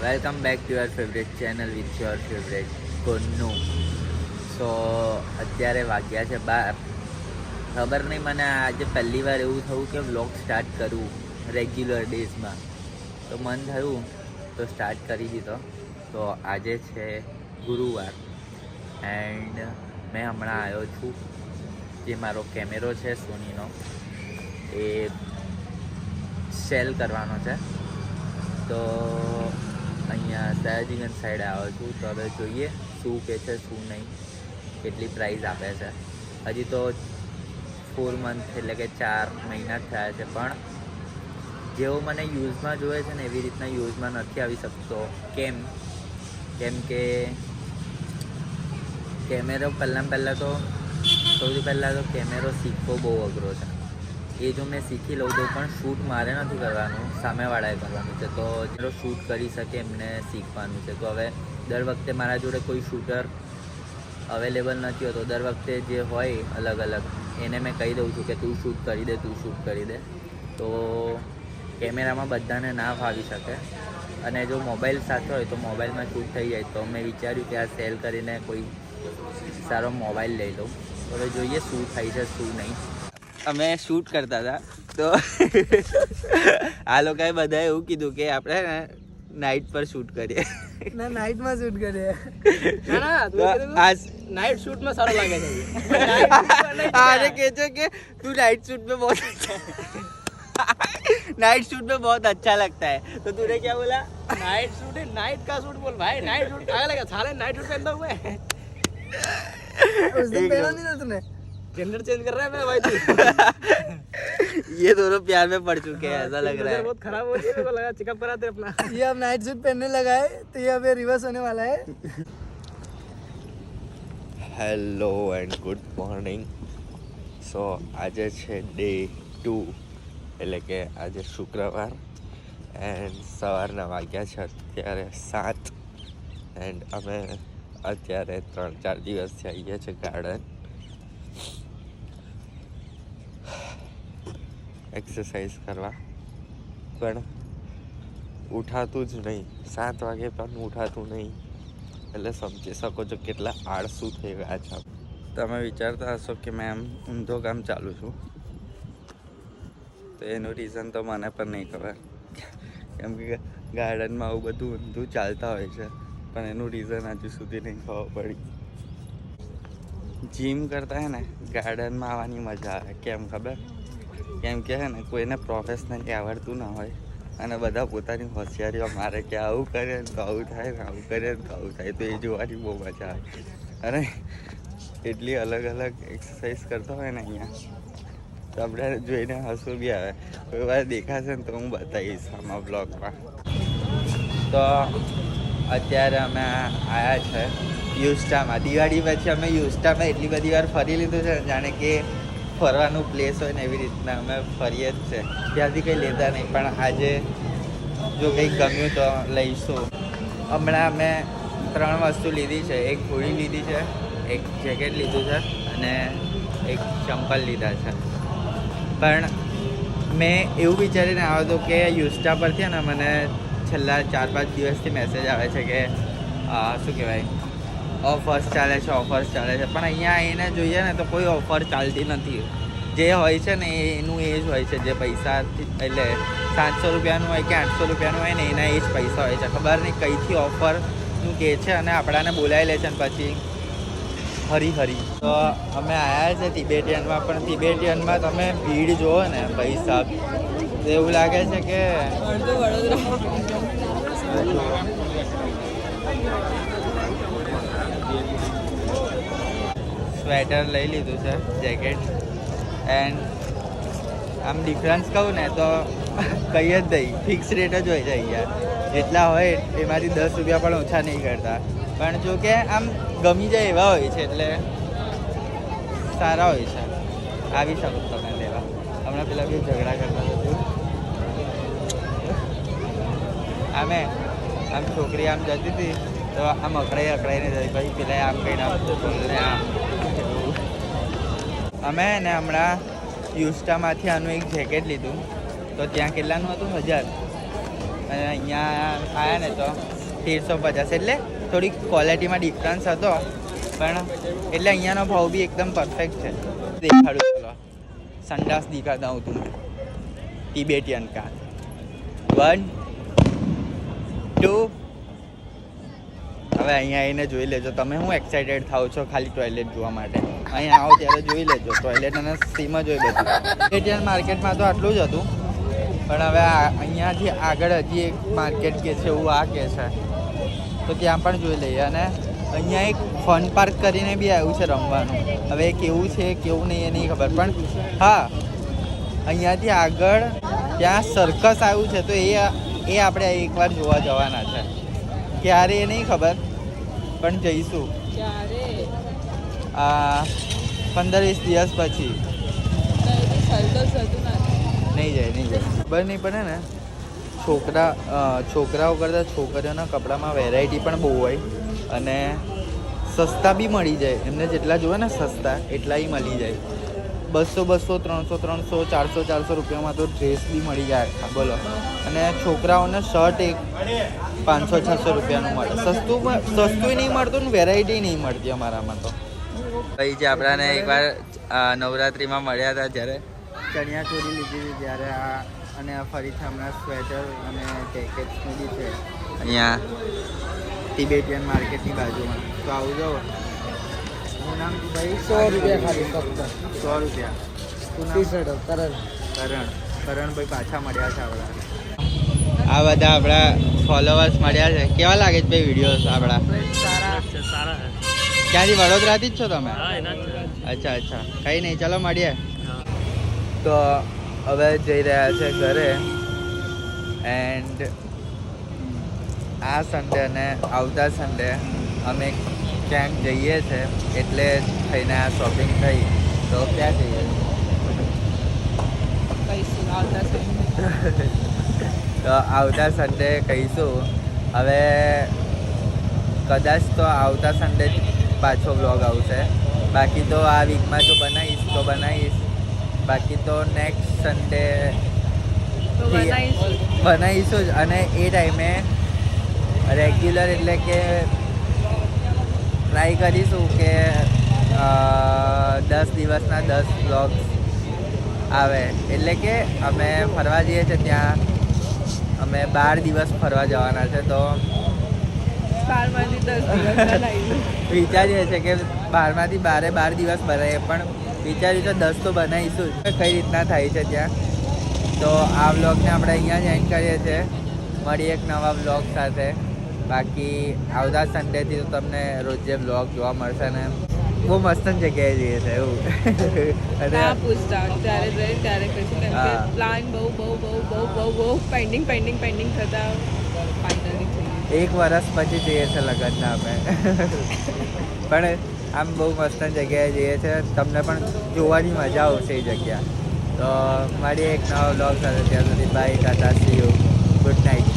Welcome back to your favourite channel with your favourite કોન્નુ. So અત્યારે વાગ્યા છે 12. ખબર નહીં, મને આજે પહેલી વાર એવું થયું કે વ્લોગ સ્ટાર્ટ કરું રેગ્યુલર ડેઝમાં. તો મન થયું તો સ્ટાર્ટ કરી દીધો. તો આજે છે ગુરુવાર એન્ડ મેં હમણાં આવ્યો છું. જે મારો કેમેરો છે સોનીનો એ સેલ કરવાનો છે. તો અહીંયા સયાજીગંજ સાઈડે આવ્યો છું. તો હવે જોઈએ શું કહે છે શું નહીં, કેટલી પ્રાઇસ આપે છે. હજી તો 4 મંથ એટલે કે 4 મહિના જ થયા છે, પણ જેવો મને યુઝમાં જોઈએ છે ને એવી રીતના યુઝમાં નથી આવી શકતો. કેમ કે કેમેરો પહેલાં તો સૌથી પહેલાં તો કેમેરો શીખવો બહુ અઘરો છે. એ જો મેં શીખી લઉં તો પણ શૂટ મારે નથી કરવાનું, સામેવાળાએ કરવાનું છે. તો જેનો શૂટ કરી શકે એમને શીખવાનું છે. તો હવે દર વખતે મારા જોડે કોઈ શૂટર અવેલેબલ નથી હોતો. દર વખતે જે હોય અલગ અલગ એને મેં કહી દઉં છું કે તું શૂટ કરી દે. તો કેમેરામાં બધાને ના ફાવી શકે, અને જો મોબાઈલ સાથે હોય તો મોબાઈલમાં શૂટ થઈ જાય. તો મેં વિચાર્યું કે આ સેલ કરીને કોઈ સારો મોબાઈલ લઈ લઉં. હવે જોઈએ શું થાય છે શું નહીં. અમે શૂટ કરતા હતા તો આ લોકોએ બધાએ એવું કીધું કે આપણે ને નાઇટ પર શૂટ કરીએ. ના, નાઇટમાં શૂટ કરીએ. આજ નાઇટ શૂટમાં સારું લાગે છે. आरे कहते कि तू नाइट सूट में बहुत नाइट सूट में बहुत अच्छा लगता है. तो तूने क्या बोला? नाइट सूट है, नाइट का सूट बोल भाई. नाइट सूट आगे लगा साले नाइट सूट पहनता हुआ है. उस दिन पहना नहीं था तूने? जेंडर चेंज कर रहा है मैं भाई तू. ये दोनों प्यार में पड़ चुके हैं ऐसा लग रहा है. बहुत खराब हो गई, मेरे को लगा चेकअप कराते अपना. ये अब नाइट सूट पहनने लगा है तो ये अब रिवर्स होने वाला है. Hello and good morning. So આજે છે ડે 2, એટલે કે આજે શુક્રવાર એન્ડ સવારના વાગ્યા છે અત્યારે 7. એન્ડ અમે અત્યારે 3-4 દિવસથી આવીએ છીએ ગાર્ડન એક્સરસાઇઝ કરવા. પણ ઉઠાતું જ નહીં, 7 વાગે પણ ઉઠાતું નહીં. એટલે સમજી શકો છો કેટલા આળસુ થઈ ગયા છે. તમે વિચારતા હશો કે મેં આમ ઊંધો કામ ચાલુ છું, તો એનું રીઝન તો મને પણ નહીં ખબર. કેમ કે ગાર્ડનમાં આવું બધું ઊંધું ચાલતા હોય છે, પણ એનું રીઝન હજુ સુધી નહીં ખબર પડી. જીમ કરતા હે ને ગાર્ડનમાં આવવાની મજા આવે. કેમ ખબર? કેમ કે હે ને કોઈને પ્રોફેશનલી આવડતું ના હોય અને બધા પોતાની હોશિયારીઓ મારે કે આવું કરે ને તો આવું થાય ને આવું કરે ને તો આવું થાય. તો એ જોવાની બહુ મજા આવે. અને એટલી અલગ અલગ એક્સરસાઇઝ કરતા હોય ને અહીંયા, તો આપણે જોઈને હસવું બી આવે. કોઈ વાર દેખાશે ને તો હું બતાવીશ આમાં બ્લોગમાં. તો અત્યારે અમે આવ્યા છે યુસ્ટામાં. દિવાળી પછી અમે યુસ્ટામાં એટલી બધી વાર ફરી લીધું છે જાણે કે ફરવાનું પ્લેસ હોય ને એવી રીતના અમે ફરીએ જ છે. ત્યાંથી કંઈ લેતા નહીં, પણ આજે જો કંઈક ગમ્યું તો લઈશું. હમણાં અમે 3 વસ્તુ લીધી છે. એક હોડી લીધી છે, એક જેકેટ લીધું છે અને એક ચંપલ લીધા છે. પણ મેં એવું વિચારીને આવ્યો હતો કે યુસ્ટા પરથી ને મને છેલ્લા 4-5 દિવસથી મેસેજ આવે છે કે શું કહેવાય, ઓફર્સ ચાલે છે. પણ અહીંયા આવીને જોઈએ ને તો કોઈ ઓફર ચાલતી નથી. જે હોય છે ને એનું એ જ હોય છે. જે પૈસાથી એટલે 700 રૂપિયાનું હોય કે 800 રૂપિયાનું હોય ને એના એ જ પૈસા હોય છે. ખબર નહીં કંઈથી ઓફરનું કહે છે અને આપણાને બોલાવી લે છે ને પછી હરી. તો અમે આવ્યા છે તિબેટિયનમાં. પણ તિબેટિયનમાં તમે ભીડ જુઓ ને ભાઈ સાહેબ, એવું લાગે છે કે સ્વેટર લઈ લીધું છે, જેકેટ. એન્ડ આમ ડિફરન્સ કહું ને તો કંઈ જ નહીં, ફિક્સ રેટ જ હોય છે અહીંયા. જેટલા હોય એમાંથી 10 રૂપિયા પણ ઓછા નહીં કરતા. પણ જો કે આમ ગમી જાય એવા હોય છે, એટલે સારા હોય છે. આવી શકો તમે લેવા. હમણાં પેલા બી ઝઘડા કરતા હતું. આમ છોકરી આમ જતી હતી તો આમ અકળાઈને જતી, પછી પેલા આમ કહીને આમ અમે ને હમણાં યુસ્ટામાંથી આનું એક જેકેટ લીધું. તો ત્યાં કેટલાનું હતું? 1000. અને અહીંયા આવ્યા ને તો 1350, એટલે થોડીક ક્વોલિટીમાં ડિફરન્સ હતો, પણ એટલે અહીંયાનો ભાવ બી એકદમ પરફેક્ટ છે. દેખાડું ચલો, સંડાસ દિખાતા હું તું તિબેટિયન કા 1 2. હવે અહીંયા આવીને જોઈ લેજો તમે, હું એક્સાઇટેડ થાવ છો ખાલી ટોયલેટ જોવા માટે. અહીંયા આવો ત્યારે જોઈ લેજો ટોયલેટ અને સીમ જ હોય બધું. તિબેટિયન માર્કેટમાં તો આટલું જ હતું, પણ હવે અહીંયાથી આગળ હજી એક માર્કેટ કે છે એવું આ કે છે, તો ત્યાં પણ જોઈ લઈએ. અને અહીંયા એક ફન પાર્ક કરીને બી આવ્યું છે રમવાનું. હવે કેવું છે કેવું નહીં એ નહીં ખબર, પણ હા અહીંયાથી આગળ ત્યાં સર્કસ આવ્યું છે, તો એ આપણે એકવાર જોવા જવાના છે. ક્યારે એ નહીં ખબર, પણ જઈશું 15-20 દિવસ પછી. નહીં જાય ખબર નહીં પડે ને. છોકરાઓ કરતાં છોકરીઓના કપડામાં વેરાયટી પણ બહુ હોય અને સસ્તા બી મળી જાય. એમને જેટલા જોવે ને સસ્તા એટલા મળી જાય. 200, 300, 400 રૂપિયામાં તો ડ્રેસ બી મળી જાય, બોલો. અને છોકરાઓને શર્ટ એક 500-600 રૂપિયાનું મળે. સસ્તું નહીં મળતું ને વેરાયટી નહીં મળતી અમારામાં તો. ભાઈ જે આપણાને એકવાર નવરાત્રિમાં મળ્યા હતા જ્યારે ચણિયા ચોળી લીધી હતી ત્યારે અને ફરીથી હમણાં સ્વેટર અને જેકેટ્સનું બી છે અહીંયા તિબેટિયન માર્કેટની બાજુમાં. તો આવજો. શું નામ ભાઈ? 100 રૂપિયા ખાલી ફક્ત. 100 રૂપિયા. શું નામ? કરણભાઈ પાછા મળ્યા છે આપણા. આ બધા આપણા ફોલોવર્સ મળ્યા છે. કેવા લાગે છે ભાઈ વિડીયોઝ આપણા? સારા. ક્યાંથી? વડોદરાથી જ છો તમે? અચ્છા. કંઈ નહીં, ચાલો મળીએ. તો હવે જઈ રહ્યા છે ઘરે. એન્ડ આ સન્ડે અને આવતા સન્ડે અમે ક્યાંક જઈએ છે, એટલે થઈને આ શોપિંગ થઈ. તો ક્યાં જઈએ? તો આવતા સન્ડે કહીશું. હવે કદાચ તો આવતા સન્ડે પાછો વ્લોગ આવશે. બાકી તો આ વીકમાં જો બનાવીશ. બાકી તો નેક્સ્ટ સન્ડે બનાવીશું જ. અને એ ટાઈમે રેગ્યુલર એટલે કે ટ્રાય કરીશું કે 10 દિવસના 10 વ્લોગ્સ આવે. એટલે કે અમે ફરવા જઈએ છીએ ત્યાં અમે 12 દિવસ ફરવા જવાના છે. તો 12માંથી 10 દિવસ વિચારીએ છીએ કે 12 દિવસ બનાવીએ, પણ વિચાર્યું તો 10 તો બનાવીશું જ. કઈ રીતના થાય છે ત્યાં. તો આ વ્લોગને આપણે અહીંયા જ એન્ડ કરીએ છીએ. મળીએ એક નવા વ્લોગ સાથે. બાકી આવતા સન્ડેથી તો તમને રોજે વ્લોગ જોવા મળશે ને બહુ મસ્ત જગ્યાએ જઈએ છે એવું. અને પ્લાન બહુ પેન્ડિંગ થતા ફાઇનલી 1 વર્ષ પછી જઈએ છીએ લગ્નના અમે. પણ આમ બહુ મસ્ત જગ્યાએ જઈએ છીએ, તમને પણ જોવાની મજા આવશે એ જગ્યા. તો મળીએ એક નવા વ્લોગ સાથે. ત્યાં સુધી bye, tata, see you, good night.